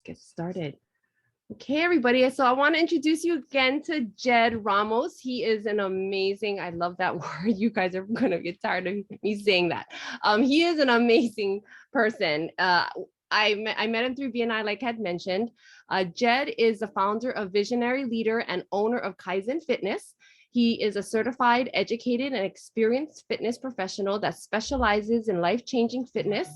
get started. Okay, everybody. So I want to introduce you again to Jedd Ramos. He is an amazing, I love that word. You guys are going to get tired of me saying that. He is an amazing person. I met him through BNI, like I had mentioned. Jedd is the founder of Visionary Leader and owner of Kaizen Fitness. He is a certified, educated, and experienced fitness professional that specializes in life-changing fitness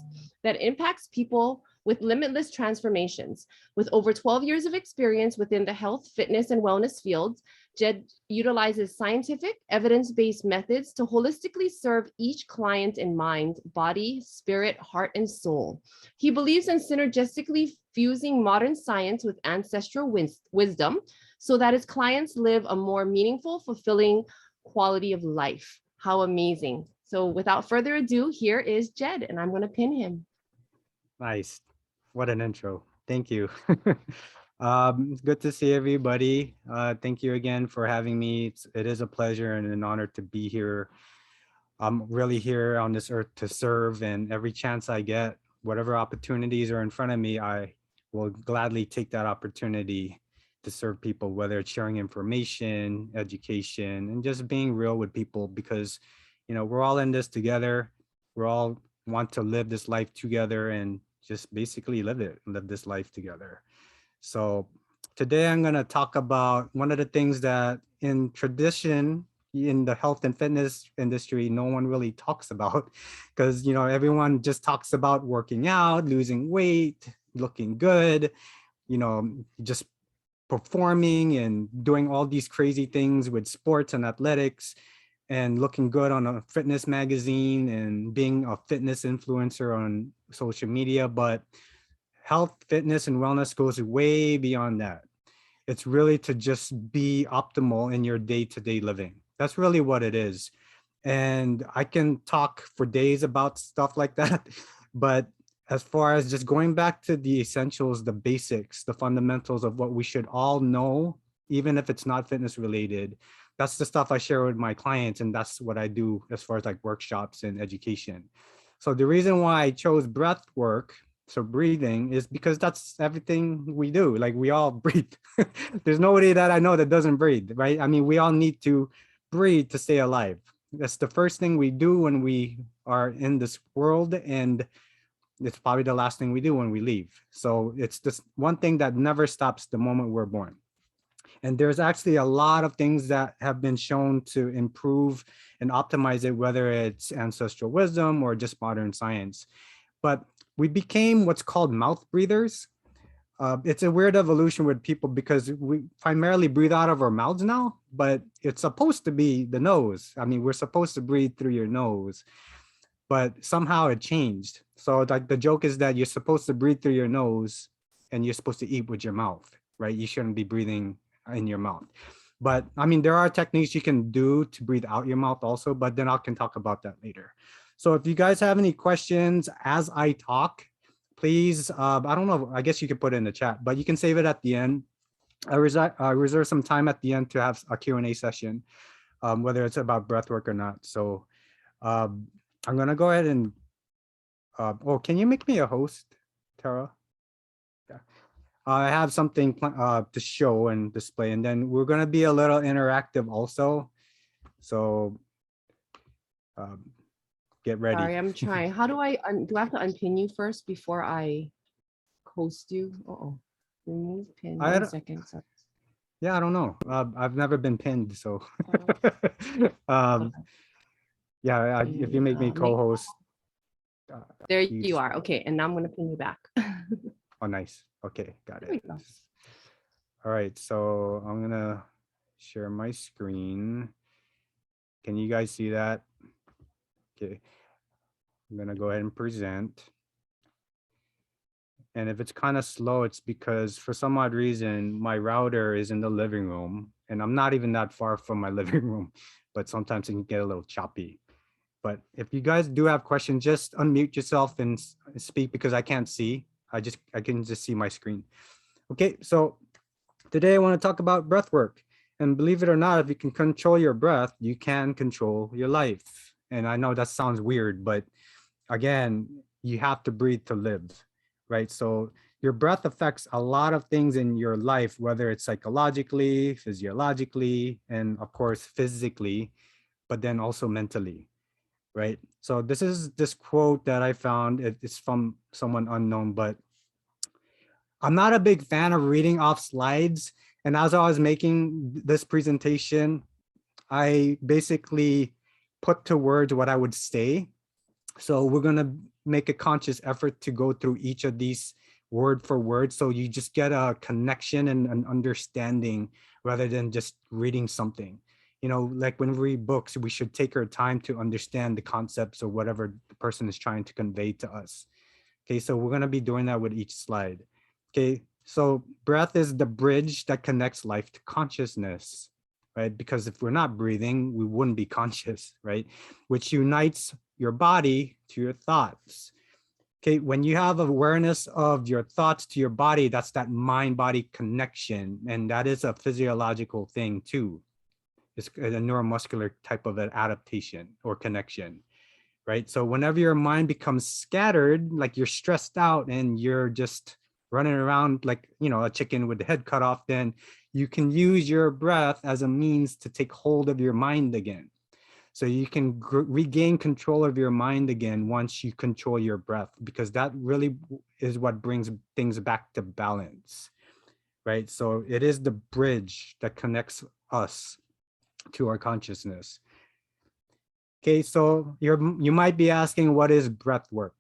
that impacts people with limitless transformations. With over 12 years of experience within the health, fitness, and wellness fields, Jedd utilizes scientific, evidence-based methods to holistically serve each client in mind, body, spirit, heart, and soul. He believes in synergistically fusing modern science with ancestral wisdom so that his clients live a more meaningful, fulfilling quality of life. How amazing. So without further ado, here is Jedd, and I'm going to pin him. Nice. What an intro. Thank you. It's good to see everybody. Thank you again for having me. It is a pleasure and an honor to be here. I'm really here on this earth to serve, and every chance I get, whatever opportunities are in front of me, I will gladly take that opportunity to serve people, whether it's sharing information, education, and just being real with people, because, you know, we're all in this together. We're all want to live this life together and just basically live this life together. So today I'm going to talk about one of the things that in tradition in the health and fitness industry, no one really talks about, because, you know, everyone just talks about working out, losing weight, looking good, you know, just performing and doing all these crazy things with sports and athletics and looking good on a fitness magazine and being a fitness influencer on social media. But health, fitness, and wellness goes way beyond that. It's really to just be optimal in your day-to-day living. That's really what it is. And I can talk for days about stuff like that. But as far as just going back to the essentials, the basics, the fundamentals of what we should all know, even if it's not fitness related, that's the stuff I share with my clients. And that's what I do as far as like workshops and education. So the reason why I chose breath work, so breathing, is because that's everything we do. Like, we all breathe. There's nobody that I know that doesn't breathe, right? I mean, we all need to breathe to stay alive. That's the first thing we do when we are in this world, and it's probably the last thing we do when we leave. So it's this one thing that never stops the moment we're born. And there's actually a lot of things that have been shown to improve and optimize it, whether it's ancestral wisdom or just modern science. But we became what's called mouth breathers. It's a weird evolution with people because we primarily breathe out of our mouths now, but it's supposed to be the nose. I mean, we're supposed to breathe through your nose, but somehow it changed. So like the joke is that you're supposed to breathe through your nose and you're supposed to eat with your mouth, right? You shouldn't be breathing in your mouth. But I mean, there are techniques you can do to breathe out your mouth also, but then I can talk about that later. So if you guys have any questions as I talk, please, I don't know, I guess you could put it in the chat, but you can save it at the end. I reserve some time at the end to have a Q&A session, whether it's about breath work or not. So I'm gonna go ahead and, oh, can you make me a host, Tara? Yeah. I have something to show and display, and then we're gonna be a little interactive also. So get ready. Sorry, I'm trying. How do I have to unpin you first before I host you? Uh-oh. Remove pin. I 1 don't, second. Sorry. yeah, I don't know. I've never been pinned, so Okay. yeah, if you make me co-host, There you, you are. Okay, and now I'm gonna pin you back. oh, nice. Okay, got There we it. go. All right, so I'm gonna share my screen. Can you guys see that? Okay, I'm gonna go ahead and present. And if it's kind of slow, it's because for some odd reason, my router is in the living room and I'm not even that far from my living room, but sometimes it can get a little choppy. But if you guys do have questions, just unmute yourself and speak, because I can't see. I can just see my screen. Okay, so today I want to talk about breath work. And believe it or not, if you can control your breath, you can control your life. And I know that sounds weird, but again, you have to breathe to live, right? So your breath affects a lot of things in your life, whether it's psychologically, physiologically, and of course, physically, but then also mentally, right? So this is this quote that I found. It's from someone unknown, but I'm not a big fan of reading off slides. And as I was making this presentation, I basically put to words what I would say. So we're going to make a conscious effort to go through each of these word for word. So you just get a connection and an understanding rather than just reading something. You know, like when we read books, we should take our time to understand the concepts or whatever the person is trying to convey to us. Okay, so we're going to be doing that with each slide. Okay, so breath is the bridge that connects life to consciousness, right? Because if we're not breathing, we wouldn't be conscious, right? Which unites your body to your thoughts. Okay, when you have awareness of your thoughts to your body, that's that mind-body connection. And that is a physiological thing too. It's a neuromuscular type of an adaptation or connection, right? So whenever your mind becomes scattered, like you're stressed out and you're just running around like, you know, a chicken with the head cut off, then you can use your breath as a means to take hold of your mind again. So you can regain control of your mind again once you control your breath, because that really is what brings things back to balance, right? So it is the bridge that connects us to our consciousness. Okay, so you might be asking, what is breath work,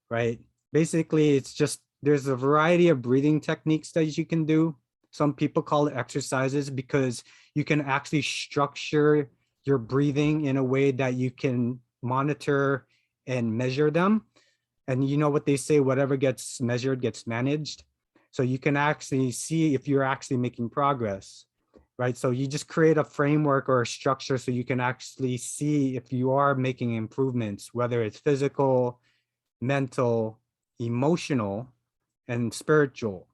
right? Basically, it's just, there's a variety of breathing techniques that you can do. Some people call it exercises because you can actually structure your breathing in a way that you can monitor and measure them. And you know what they say, whatever gets measured gets managed. So you can actually see if you're actually making progress, right? So you just create a framework or a structure so you can actually see if you are making improvements, whether it's physical, mental, emotional, and spiritual,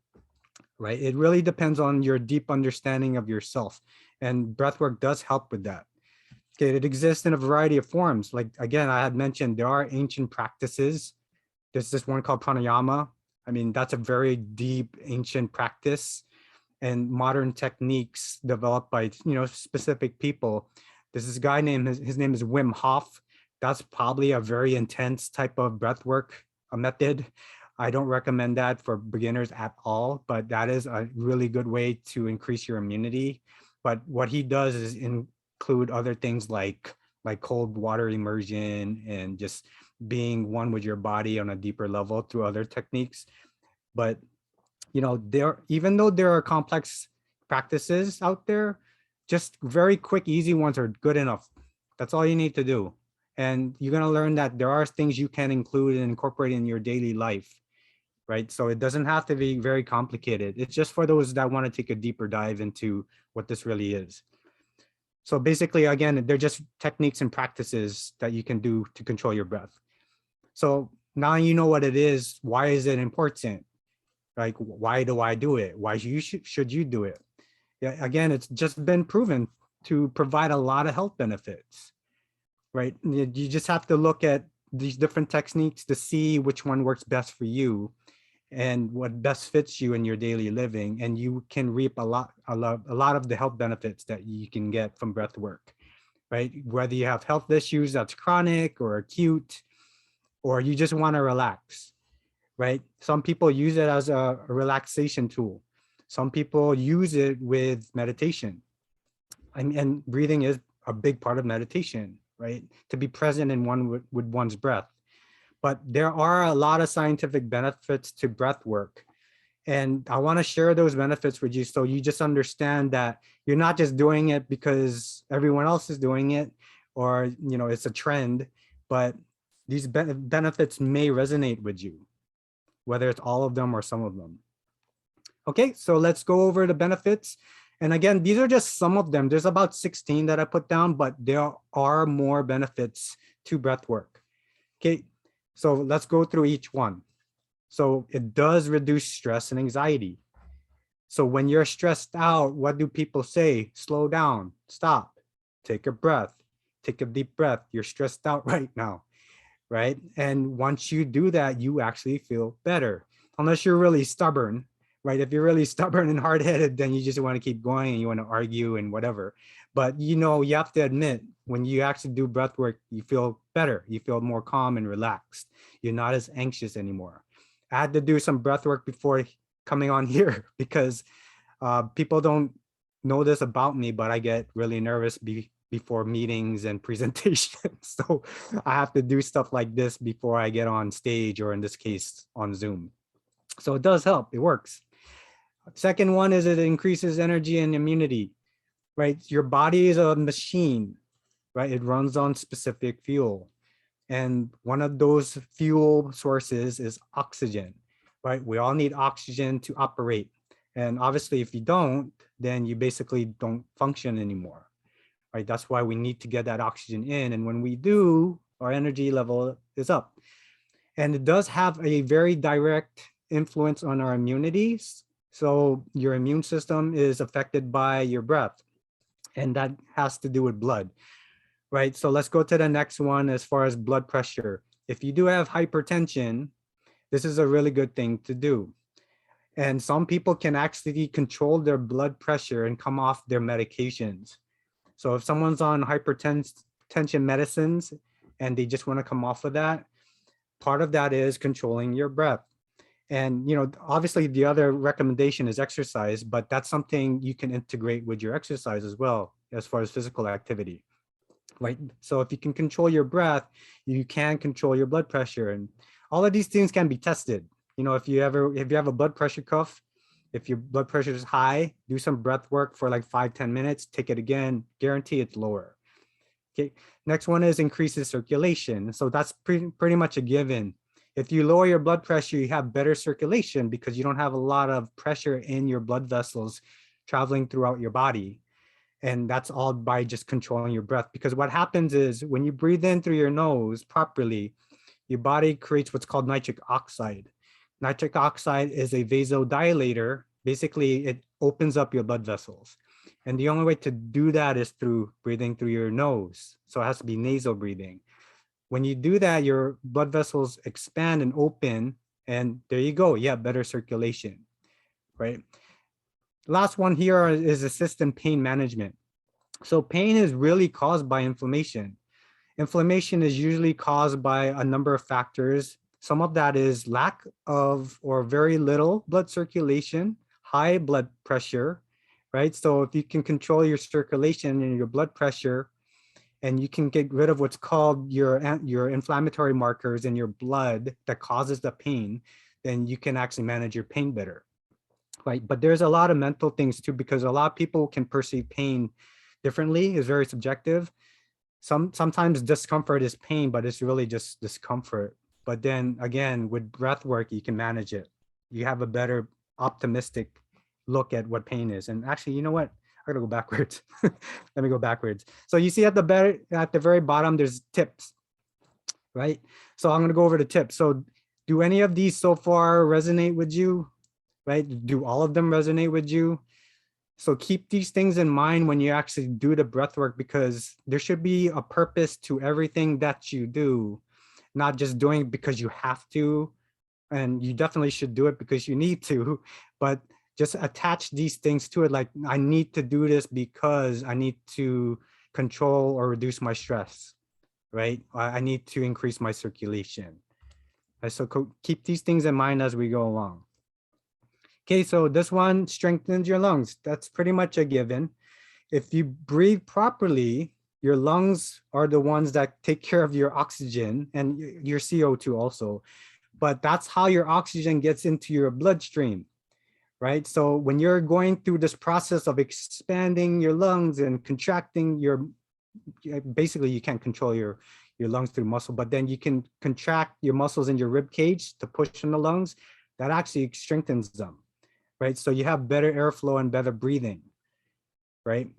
right? It really depends on your deep understanding of yourself. And breathwork does help with that. Okay, it exists in a variety of forms. Like, again, I had mentioned there are ancient practices. There's this one called pranayama. I mean, that's a very deep ancient practice, and modern techniques developed by, you know, specific people. There's this guy named, his name is Wim Hof. That's probably a very intense type of breath work, a method. I don't recommend that for beginners at all, but that is a really good way to increase your immunity. But what he does is include other things like cold water immersion and just being one with your body on a deeper level through other techniques. But you know, even though there are complex practices out there, just very quick, easy ones are good enough. That's all you need to do. And you're going to learn that there are things you can include and incorporate in your daily life, right? So it doesn't have to be very complicated. It's just for those that want to take a deeper dive into what this really is. So basically, again, they're just techniques and practices that you can do to control your breath. So now you know what it is. Why is it important? Like, why do I do it? Why should you do it? Yeah, again, it's just been proven to provide a lot of health benefits, right? You just have to look at these different techniques to see which one works best for you and what best fits you in your daily living. And you can reap a lot of the health benefits that you can get from breath work, right? Whether you have health issues that's chronic or acute, or you just want to relax, right? Some people use it as a relaxation tool. Some people use it with meditation. And breathing is a big part of meditation, right? To be present in one with one's breath. But there are a lot of scientific benefits to breath work. And I want to share those benefits with you so you just understand that you're not just doing it because everyone else is doing it, or, you know, it's a trend, but these benefits may resonate with you, whether it's all of them or some of them. Okay, so let's go over the benefits. And again, these are just some of them. There's about 16 that I put down, but there are more benefits to breath work. Okay, so let's go through each one. So it does reduce stress and anxiety. So when you're stressed out, what do people say? Slow down, stop, take a breath, take a deep breath. You're stressed out right now, right? And once you do that, you actually feel better. unless you're really stubborn, right? If you're really stubborn and hard-headed, then you just want to keep going and you want to argue and whatever. But you know, you have to admit, when you actually do breath work, you feel better. You feel more calm and relaxed. You're not as anxious anymore. I had to do some breath work before coming on here because people don't know this about me, but I get really nervous before meetings and presentations. So I have to do stuff like this before I get on stage, or in this case, on Zoom. So it does help, it works. Second one is it increases energy and immunity, right? Your body is a machine, right? It runs on specific fuel. And one of those fuel sources is oxygen, right? We all need oxygen to operate. And obviously, if you don't, then you basically don't function anymore, right? That's why we need to get that oxygen in. And when we do, our energy level is up. And it does have a very direct influence on our immunities. So your immune system is affected by your breath, and that has to do with blood, right? So let's go to the next one as far as blood pressure. If you do have hypertension, this is a really good thing to do. And some people can actually control their blood pressure and come off their medications. So if someone's on hypertension medicines and they just want to come off of that, part of that is controlling your breath. And, you know, obviously the other recommendation is exercise, but that's something you can integrate with your exercise as well, as far as physical activity, right? So if you can control your breath, you can control your blood pressure, and all of these things can be tested. You know, if you have a blood pressure cuff, if your blood pressure is high, do some breath work for like 5-10 minutes, take it again, guarantee it's lower. Okay, next one is increases circulation. So that's pretty much a given. If you lower your blood pressure, you have better circulation because you don't have a lot of pressure in your blood vessels traveling throughout your body. And that's all by just controlling your breath. Because what happens is when you breathe in through your nose properly, your body creates what's called nitric oxide. Nitric oxide is a vasodilator. Basically, it opens up your blood vessels. And the only way to do that is through breathing through your nose. So it has to be nasal breathing. When you do that, your blood vessels expand and open, and there you go. You have better circulation, right? Last one here is assistant pain management. So pain is really caused by inflammation. Inflammation is usually caused by a number of factors. Some of that is lack of or very little blood circulation, high blood pressure, right? So if you can control your circulation and your blood pressure, and you can get rid of what's called your inflammatory markers in your blood that causes the pain, then you can actually manage your pain better, right? But there's a lot of mental things too, because a lot of people can perceive pain differently. It's very subjective. Sometimes discomfort is pain, but it's really just discomfort. But then again, with breath work, you can manage it. You have a better optimistic look at what pain is. And actually, you know what? I gotta go backwards. Let me go backwards. So you see at the very bottom, there's tips, right? So I'm gonna go over the tips. So do any of these so far resonate with you, right? Do all of them resonate with you? So keep these things in mind when you actually do the breath work, because there should be a purpose to everything that you do, not just doing it because you have to, and you definitely should do it because you need to, but just attach these things to it. Like, I need to do this because I need to control or reduce my stress, right? I need to increase my circulation. So keep these things in mind as we go along. Okay, so this one strengthens your lungs. That's pretty much a given. If you breathe properly, your lungs are the ones that take care of your oxygen and your CO2 also. But that's how your oxygen gets into your bloodstream, right? So when you're going through this process of expanding your lungs and contracting basically you can't control your lungs through muscle, but then you can contract your muscles in your rib cage to push in the lungs. That actually strengthens them, right? So you have better airflow and better breathing, right?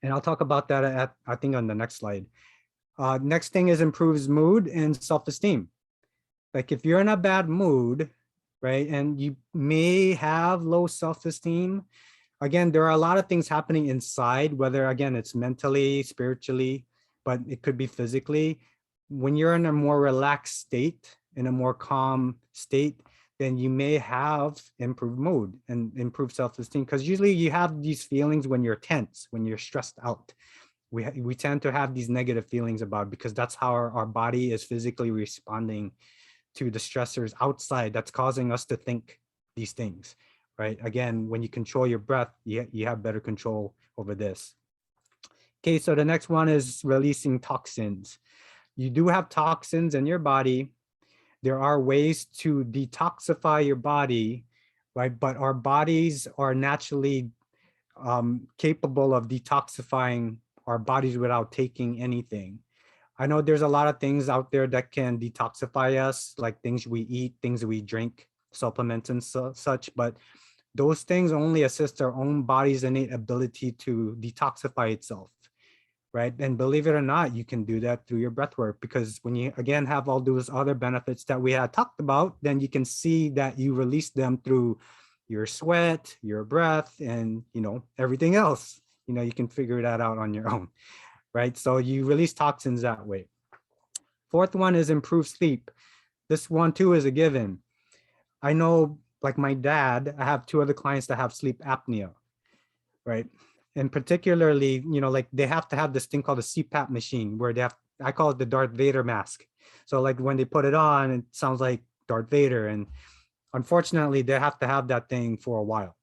And I'll talk about that I think on the next slide. Next thing is improves mood and self-esteem. Like if you're in a bad mood, right, and you may have low self-esteem, again, there are a lot of things happening inside, whether again, it's mentally, spiritually, but it could be physically. When you're in a more relaxed state, in a more calm state, then you may have improved mood and improved self-esteem. Because usually you have these feelings when you're tense, when you're stressed out. We tend to have these negative feelings about it because that's how our body is physically responding to the stressors outside that's causing us to think these things, right? Again, when you control your breath, you have better control over this. Okay, so the next one is releasing toxins. You do have toxins in your body. There are ways to detoxify your body, right? But our bodies are naturally capable of detoxifying our bodies without taking anything. I know there's a lot of things out there that can detoxify us, like things we eat, things we drink, supplements and such, but those things only assist our own body's innate ability to detoxify itself, right? And believe it or not, you can do that through your breath work, because when you, again, have all those other benefits that we had talked about, then you can see that you release them through your sweat, your breath, and, you know, everything else. You know, you can figure that out on your own, right? So you release toxins that way. Fourth one is improved sleep. This one too is a given. I know, like my dad, I have two other clients that have sleep apnea, right? And particularly, you know, like they have to have this thing called a CPAP machine where they have, I call it the Darth Vader mask. So like when they put it on, it sounds like Darth Vader. And unfortunately, they have to have that thing for a while.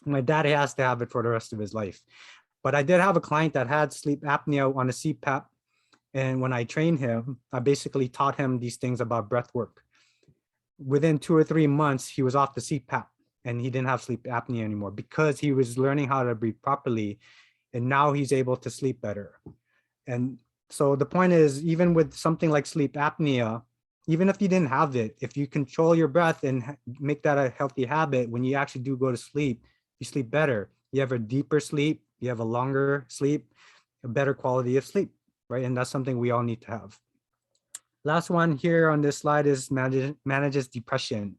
My dad has to have it for the rest of his life. But I did have a client that had sleep apnea on a CPAP. And when I trained him, I basically taught him these things about breath work. Within 2 or 3 months, he was off the CPAP and he didn't have sleep apnea anymore because he was learning how to breathe properly. And now he's able to sleep better. And so the point is, even with something like sleep apnea, even if you didn't have it, if you control your breath and make that a healthy habit, when you actually do go to sleep, you sleep better. You have a deeper sleep, you have a longer sleep, a better quality of sleep, right? And that's something we all need to have. Last one here on this slide is manages depression.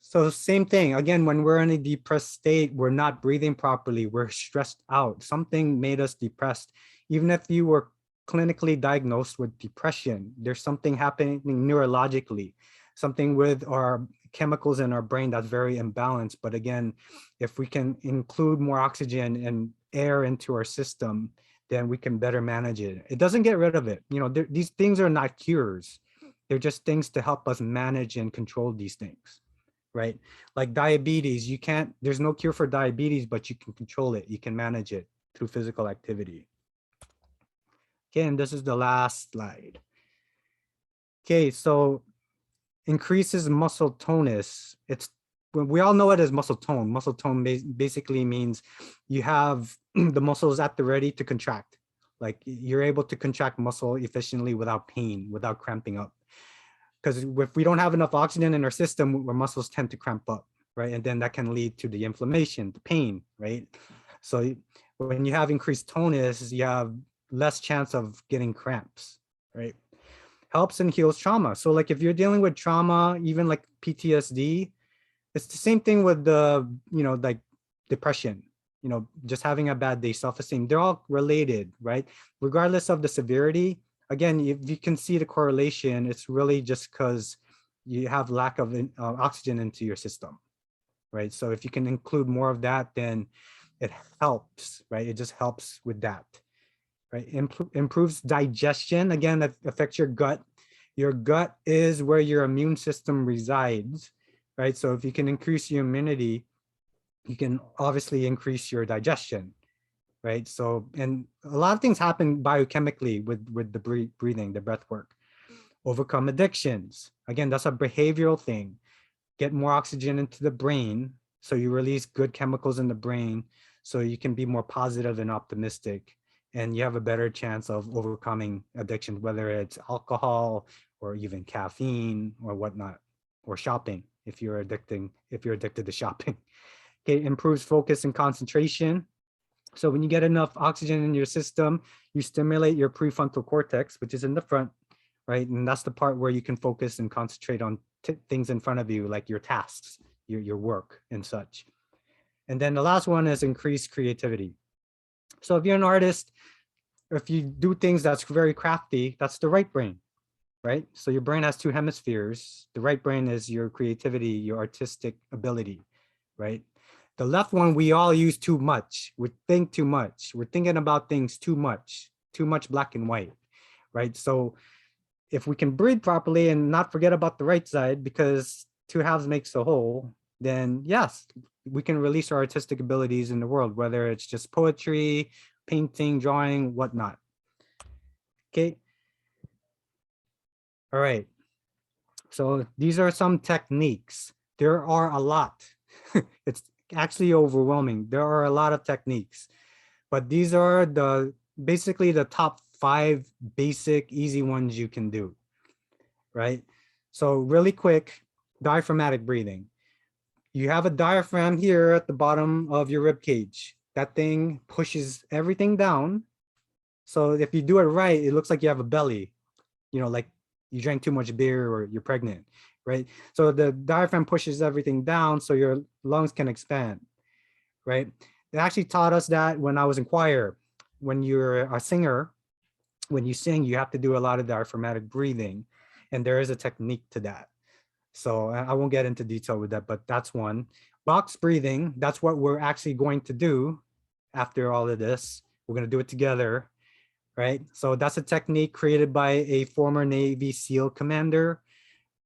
So same thing, again, when we're in a depressed state, we're not breathing properly, we're stressed out. Something made us depressed. Even if you were clinically diagnosed with depression, there's something happening neurologically, something with our chemicals in our brain that's very imbalanced. But again, if we can include more oxygen and air into our system, then we can better manage it. It doesn't get rid of it. You know, these things are not cures. They're just things to help us manage and control these things, right? Like diabetes, you can't, there's no cure for diabetes, but you can control it. You can manage it through physical activity. Okay, and this is the last slide. Okay, so increases muscle tonus. It's, we all know it as muscle tone. Muscle tone basically means you have the muscles at the ready to contract. Like you're able to contract muscle efficiently without pain, without cramping up. Because if we don't have enough oxygen in our system, our muscles tend to cramp up, right? And then that can lead to the inflammation, the pain, right? So when you have increased tonus, you have less chance of getting cramps, right? Helps and heals trauma. So like if you're dealing with trauma, even like PTSD, it's the same thing with the, you know, like depression, you know, just having a bad day, self-esteem, they're all related, right? Regardless of the severity. Again, if you can see the correlation, it's really just because you have lack of oxygen into your system, right? So if you can include more of that, then it helps, right? It just helps with that, right? Improves digestion. Again, that affects your gut. Your gut is where your immune system resides, right? So if you can increase your immunity, you can obviously increase your digestion, right? So, and a lot of things happen biochemically with the breathing, the breath work. Overcome addictions. Again, that's a behavioral thing. Get more oxygen into the brain, so you release good chemicals in the brain, so you can be more positive and optimistic, and you have a better chance of overcoming addiction, whether it's alcohol or even caffeine or whatnot, or shopping if you're addicted to shopping. Okay, improves focus and concentration. So when you get enough oxygen in your system, you stimulate your prefrontal cortex, which is in the front, right? And that's the part where you can focus and concentrate on things in front of you, like your tasks, your work and such. And then the last one is increased creativity. So if you're an artist, or if you do things that's very crafty, that's the right brain, right? So your brain has two hemispheres. The right brain is your creativity, your artistic ability, right? The left one, we all use too much. We think too much. We're thinking about things too much black and white, right? So if we can breathe properly and not forget about the right side, because two halves makes a whole, then yes, we can release our artistic abilities in the world, whether it's just poetry, painting, drawing, whatnot. Okay. All right. So these are some techniques. There are a lot. It's actually overwhelming. There are a lot of techniques, but these are basically the top 5 basic easy ones you can do, right? So really quick, diaphragmatic breathing. You have a diaphragm here at the bottom of your rib cage. That thing pushes everything down. So if you do it right, it looks like you have a belly, like you drank too much beer or you're pregnant, right? So the diaphragm pushes everything down so your lungs can expand, right? They actually taught us that when I was in choir. When you're a singer, when you sing, you have to do a lot of diaphragmatic breathing, and there is a technique to that. So I won't get into detail with that, but that's one. Box breathing, that's what we're actually going to do after all of this. We're going to do it together, right? So that's a technique created by a former Navy SEAL commander.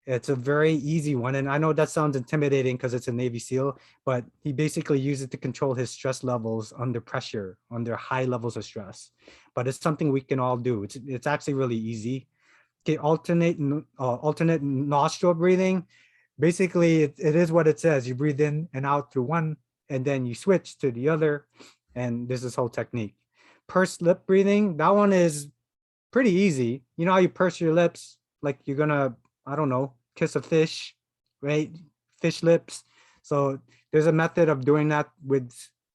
It's a very easy one. And I know that sounds intimidating because it's a Navy SEAL, but he basically used it to control his stress levels under pressure, under high levels of stress. But it's something we can all do. It's actually really easy. Okay, alternate nostril breathing. Basically, it is what it says. You breathe in and out through one, and then you switch to the other. And this is whole technique. Pursed lip breathing. That one is pretty easy. You know how you purse your lips, like you're gonna, I don't know, kiss a fish, right? Fish lips. So there's a method of doing that with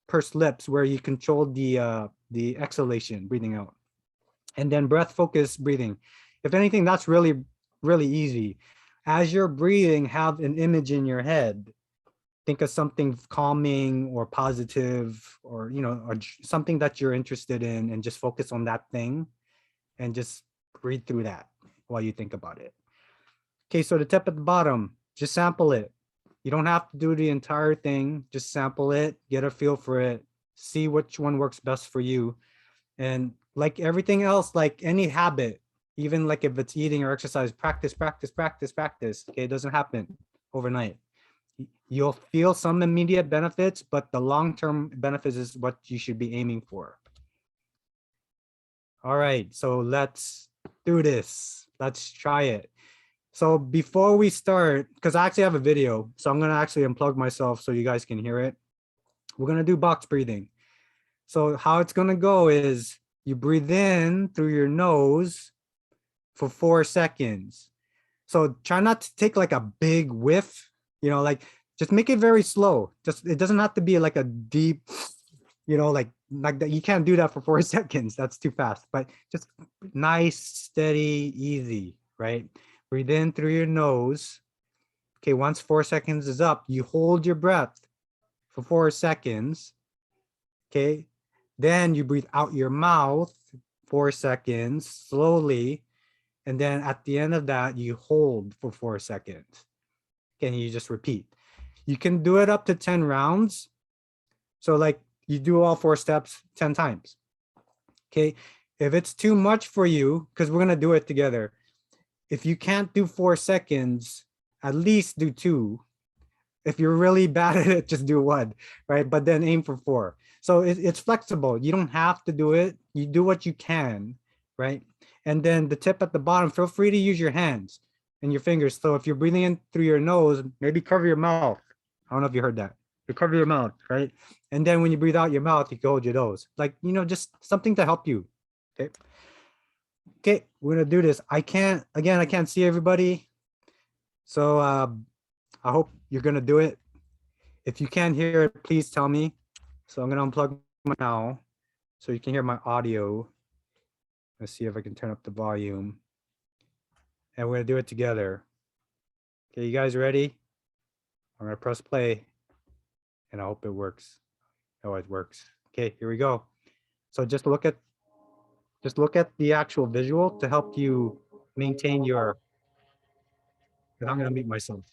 pursed lips where you control the exhalation, breathing out. And then breath focus breathing. If anything, that's really, really easy. As you're breathing, have an image in your head. Think of something calming or positive, or or something that you're interested in, and just focus on that thing and just breathe through that while you think about it. Okay, so the tip at the bottom, just sample it. You don't have to do the entire thing, just sample it, get a feel for it, see which one works best for you. And like everything else, like any habit, even like if it's eating or exercise, practice, practice, practice, practice. Okay, it doesn't happen overnight. You'll feel some immediate benefits, but the long-term benefits is what you should be aiming for. All right, so let's do this. Let's try it. So before we start, because I actually have a video, so I'm gonna actually unplug myself so you guys can hear it. We're gonna do box breathing. So how it's gonna go is you breathe in through your nose for 4 seconds. So try not to take like a big whiff, like just make it very slow. Just, it doesn't have to be like a deep, like that. You can't do that for 4 seconds. That's too fast, but just nice, steady, easy, right? Breathe in through your nose. Okay, once 4 seconds is up, you hold your breath for 4 seconds. Okay, then you breathe out your mouth 4 seconds slowly. And then at the end of that, you hold for 4 seconds. Okay, and you just repeat. You can do it up to 10 rounds. So like you do all 4 steps 10 times. Okay, if it's too much for you, because we're gonna do it together. If you can't do 4 seconds, at least do 2. If you're really bad at it, just do 1, right? But then aim for 4. So it's flexible. You don't have to do it. You do what you can, right? And then the tip at the bottom, feel free to use your hands and your fingers. So if you're breathing in through your nose, maybe cover your mouth. I don't know if you heard that. You cover your mouth, right? And then when you breathe out your mouth, you can hold your nose. Like, just something to help you, okay? Okay, we're gonna do this. I can't see everybody. So I hope you're gonna do it. If you can't hear it, please tell me. So I'm gonna unplug now so you can hear my audio. Let's see if I can turn up the volume. And we're gonna do it together. Okay, you guys ready? I'm gonna press play and I hope it works. Oh, it works. Okay, here we go. So just look at the actual visual to help you maintain your, and I'm gonna mute myself.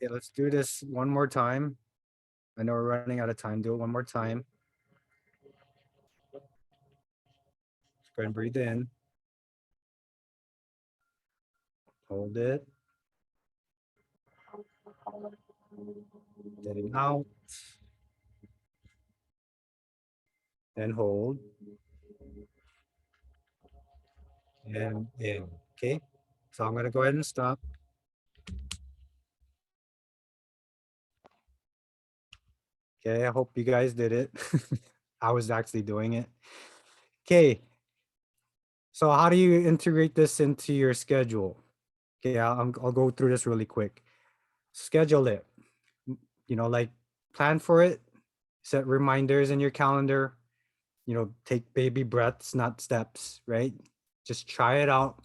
Okay, let's do this one more time. I know we're running out of time. Do it one more time. Let's go ahead and breathe in. Hold it. Letting out. Then hold. And in. Okay. So I'm gonna go ahead and stop. Okay, I hope you guys did it. I was actually doing it. Okay. So how do you integrate this into your schedule? Okay, I'll go through this really quick. Schedule it. Like plan for it. Set reminders in your calendar. Take baby breaths, not steps, right? Just try it out.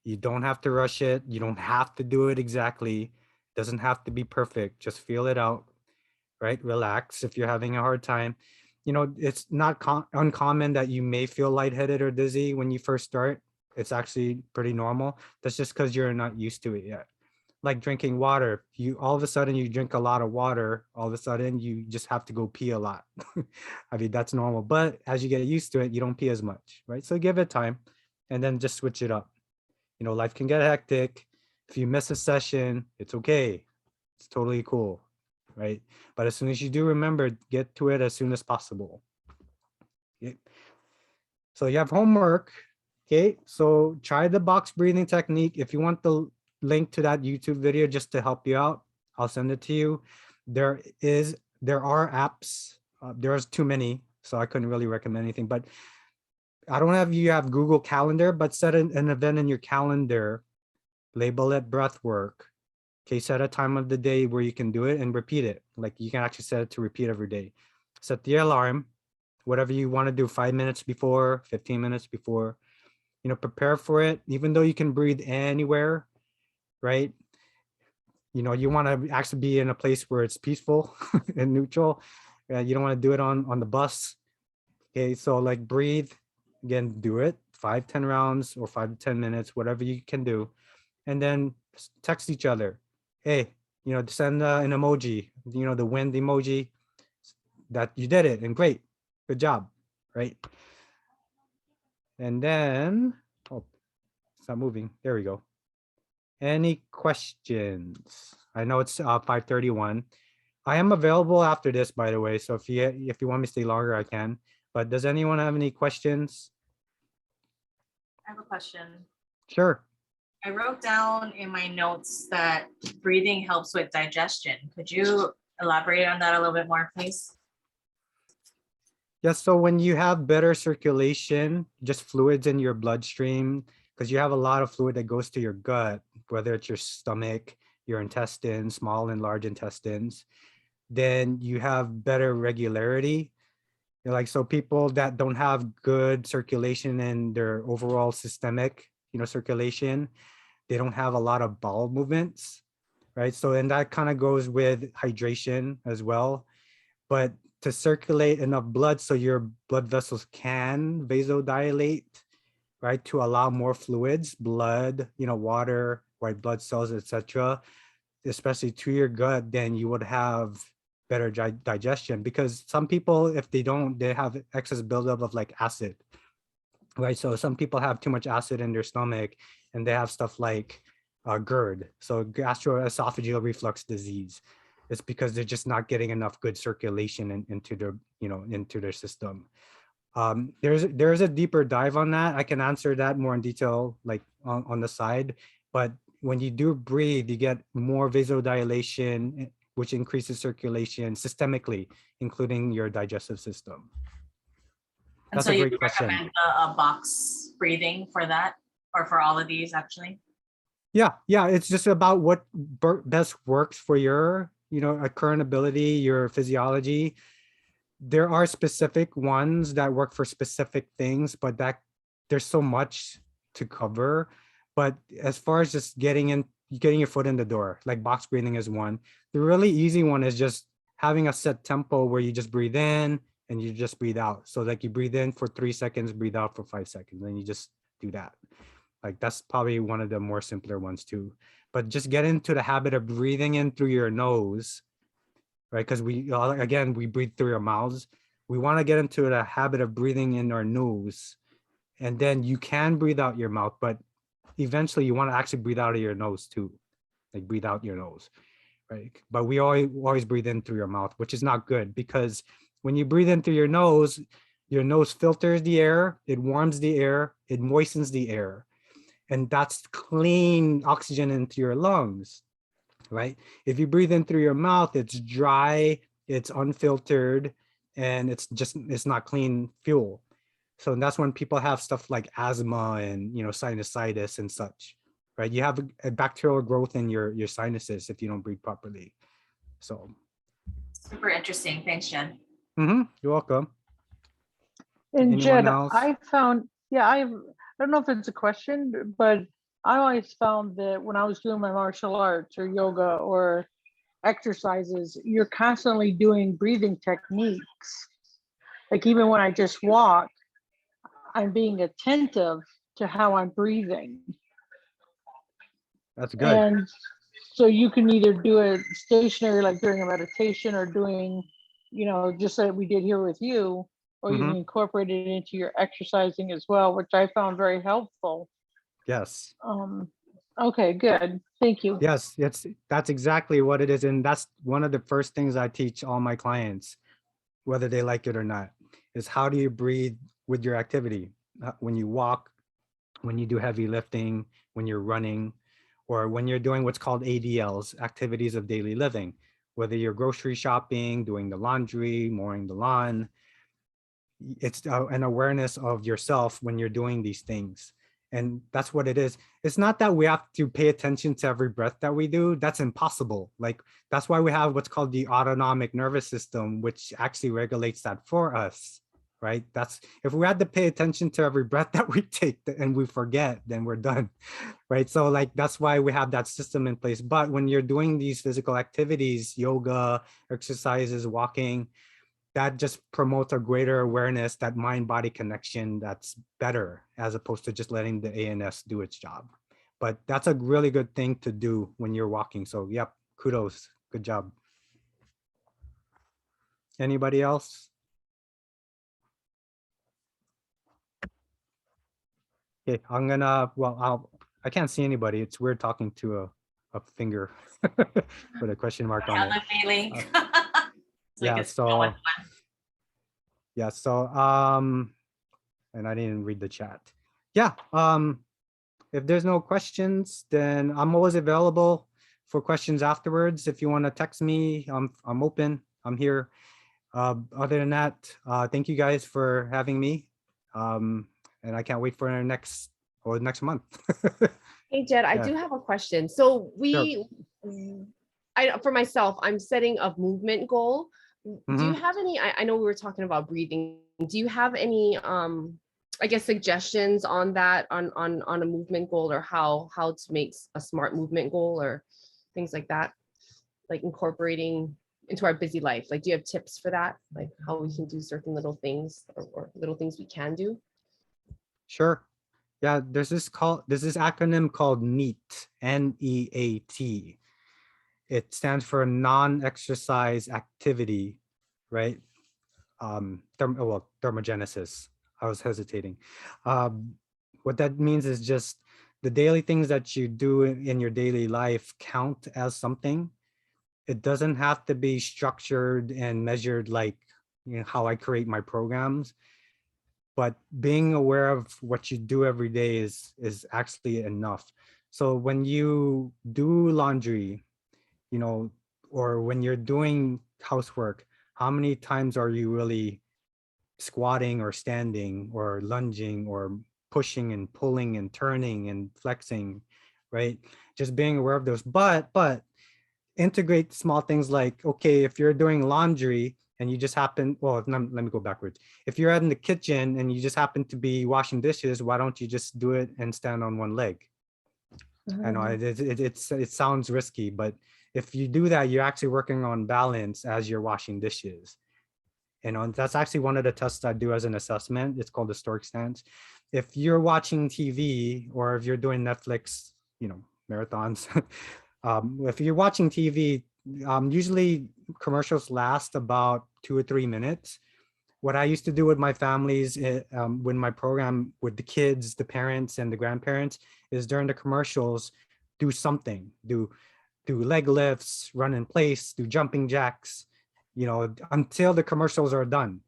You don't have to rush it. You don't have to do it exactly. Doesn't have to be perfect. Just feel it out, right? Relax if you're having a hard time. It's not uncommon that you may feel lightheaded or dizzy when you first start. It's actually pretty normal. That's just because you're not used to it yet. Like drinking water. You all of a sudden you drink a lot of water, all of a sudden you just have to go pee a lot. I mean, that's normal. But as you get used to it, you don't pee as much, right? So give it time and then just switch it up. Life can get hectic. If you miss a session, it's okay. It's totally cool, right? But as soon as you do, remember, get to it as soon as possible. Okay. So you have homework. Okay, so try the box breathing technique. If you want the link to that YouTube video just to help you out, I'll send it to you. There are apps. There's too many, so I couldn't really recommend anything. But I don't have you have Google Calendar, but set an event in your calendar. Label it breath work. Okay, set a time of the day where you can do it and repeat it. Like you can actually set it to repeat every day. Set the alarm, whatever you want to do, 5 minutes before, 15 minutes before. Prepare for it, even though you can breathe anywhere, right? You want to actually be in a place where it's peaceful and neutral. You don't want to do it on the bus. Okay, so like breathe, again, do it 5-10 rounds or 5 to 10 minutes, whatever you can do. And then text each other. Hey, send an emoji, the wind emoji that you did it and great, good job, right? And then, oh, it's not moving. There we go. Any questions? I know it's 5:31. I am available after this, by the way. So if you want me to stay longer, I can. But does anyone have any questions? I have a question. Sure. I wrote down in my notes that breathing helps with digestion. Could you elaborate on that a little bit more, please? Yes, so when you have better circulation, just fluids in your bloodstream, because you have a lot of fluid that goes to your gut, whether it's your stomach, your intestines, small and large intestines, then you have better regularity. Like, so people that don't have good circulation in their overall systemic, circulation, they don't have a lot of bowel movements, right? So, and that kind of goes with hydration as well. But to circulate enough blood so your blood vessels can vasodilate, right, to allow more fluids, blood, water, white blood cells, etc., especially to your gut, then you would have better digestion. Because some people, if they don't, they have excess buildup of like acid, right? So some people have too much acid in their stomach, and they have stuff like GERD, so gastroesophageal reflux disease. It's because they're just not getting enough good circulation into their, into their system. There's a deeper dive on that. I can answer that more in detail, like on the side. But when you do breathe, you get more vasodilation, which increases circulation systemically, including your digestive system. And That's so a you great question. recommend a box breathing for that, or for all of these actually? Yeah, it's just about what best works for your, current ability, your physiology. There are specific ones that work for specific things, but there's so much to cover. But as far as just getting your foot in the door, like box breathing is one. The really easy one is just having a set tempo where you just breathe in and you just breathe out. So like you breathe in for 3 seconds, breathe out for 5 seconds, and you just do that. Like that's probably one of the more simpler ones too. But just get into the habit of breathing in through your nose, right? Because we breathe through our mouths. We want to get into the habit of breathing in our nose, and then you can breathe out your mouth, but eventually you want to actually breathe out of your nose too, like breathe out your nose, right? But we always breathe in through your mouth, which is not good, because when you breathe in through your nose filters the air, it warms the air, it moistens the air, and that's clean oxygen into your lungs, right? If you breathe in through your mouth, it's dry, it's unfiltered, and it's not clean fuel. So that's when people have stuff like asthma and sinusitis and such, right? You have a bacterial growth in your sinuses if you don't breathe properly. So Super interesting. Thanks, Jedd. You're welcome. And Anyone Jedd, else? I found, I don't know if it's a question, but I always found that when I was doing my martial arts or yoga or exercises, you're constantly doing breathing techniques. Like even when I just walk, I'm being attentive to how I'm breathing. That's good. And so you can either do it stationary, like during a meditation, or doing, just like we did here with you, or you can incorporate it into your exercising as well, which I found very helpful. Yes. Okay, good. Thank you. Yes, that's exactly what it is. And that's one of the first things I teach all my clients, whether they like it or not, is how do you breathe with your activity? When you walk, when you do heavy lifting, when you're running, or when you're doing what's called ADLs, activities of daily living, whether you're grocery shopping, doing the laundry, mowing the lawn. It's an awareness of yourself when you're doing these things. And that's what it is. It's not that we have to pay attention to every breath that we do. That's impossible. Like, that's why we have what's called the autonomic nervous system, which actually regulates that for us, right? That's, if we had to pay attention to every breath that we take and we forget, then we're done, right? So like, that's why we have that system in place. But when you're doing these physical activities, yoga, exercises, walking, that just promotes a greater awareness, that mind-body connection that's better, as opposed to just letting the ANS do its job. But that's a really good thing to do when you're walking. So yep, kudos, good job. Anybody else? Okay, I'm gonna, I can't see anybody. It's weird talking to a finger with a question mark on it. Feeling. Yeah, so and I didn't read the chat. Yeah, if there's no questions, then I'm always available for questions afterwards. If you want to text me, I'm open, I'm here. Other than that, thank you guys for having me. And I can't wait for our next month. Hey, Jedd, I Yeah. do have a question. So Sure. for myself, I'm setting a movement goal. Do you Mhm. have any, I know we were talking about breathing. Do you have any, I guess, suggestions on that, on a movement goal, or how to make a smart movement goal or things like that, like incorporating into our busy life? Like, do you have tips for that? Like how we can do certain little things, or little things we can do? Sure. Yeah, there's this acronym called NEAT, NEAT. It stands for non-exercise activity, right? Thermogenesis. I was hesitating. What that means is just the daily things that you do in your daily life count as something. It doesn't have to be structured and measured like, you know, how I create my programs, but being aware of what you do every day is actually enough. So when you do laundry, you know, or when you're doing housework, how many times are you really squatting or standing or lunging or pushing and pulling and turning and flexing, right? Just being aware of those. But integrate small things like, okay, if you're doing laundry and you just happen, well, let me go backwards. If you're in the kitchen and you just happen to be washing dishes, why don't you just do it and stand on one leg? I know it sounds risky, but if you do that, you're actually working on balance as you're washing dishes. You know, and that's actually one of the tests I do as an assessment. It's called the Stork stance. If you're watching TV or if you're doing Netflix, you know, marathons, if you're watching TV, usually commercials last about 2 or 3 minutes. What I used to do with my families, when my program with the kids, the parents, and the grandparents, is during the commercials, do something, do leg lifts, run in place, do jumping jacks, you know, until the commercials are done.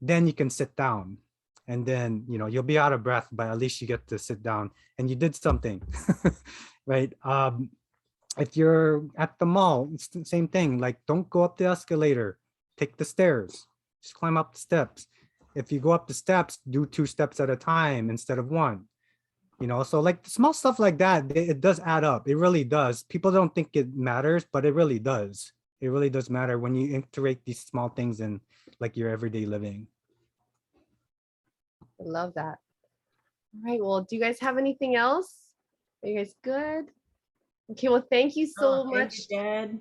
Then you can sit down, and then, you know, you'll be out of breath, but at least you get to sit down and you did something, right? If you're at the mall, it's the same thing. Like, don't go up the escalator, take the stairs, just climb up the steps. If you go up the steps, do 2 steps at a time instead of 1. You know, so like small stuff like that, it does add up. It really does. People don't think it matters, but it really does. It really does matter when you integrate these small things in like your everyday living. I love that. All right, well, do you guys have anything else? Are you guys good? Okay, well, thank you so Thank much. you, Jedd.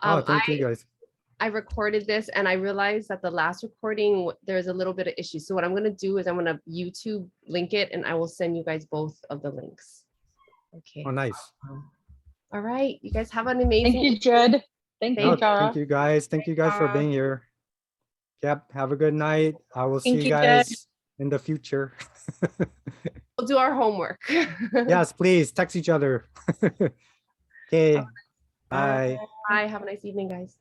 Thank you guys. I recorded this and I realized that the last recording, there's a little bit of issue. So what I'm going to do is I'm going to YouTube link it and I will send you guys both of the links. Okay. Oh, nice. All right. You guys have an amazing. Thank you, Jedd. Thank you, Thank Tara. Thank you guys. Thank you guys for being here. Yep. Have a good night. I will see Thank you you, Jedd. guys in the future. We'll do our homework. Yes, please text each other. Okay. Bye. Bye. Have a nice evening, guys.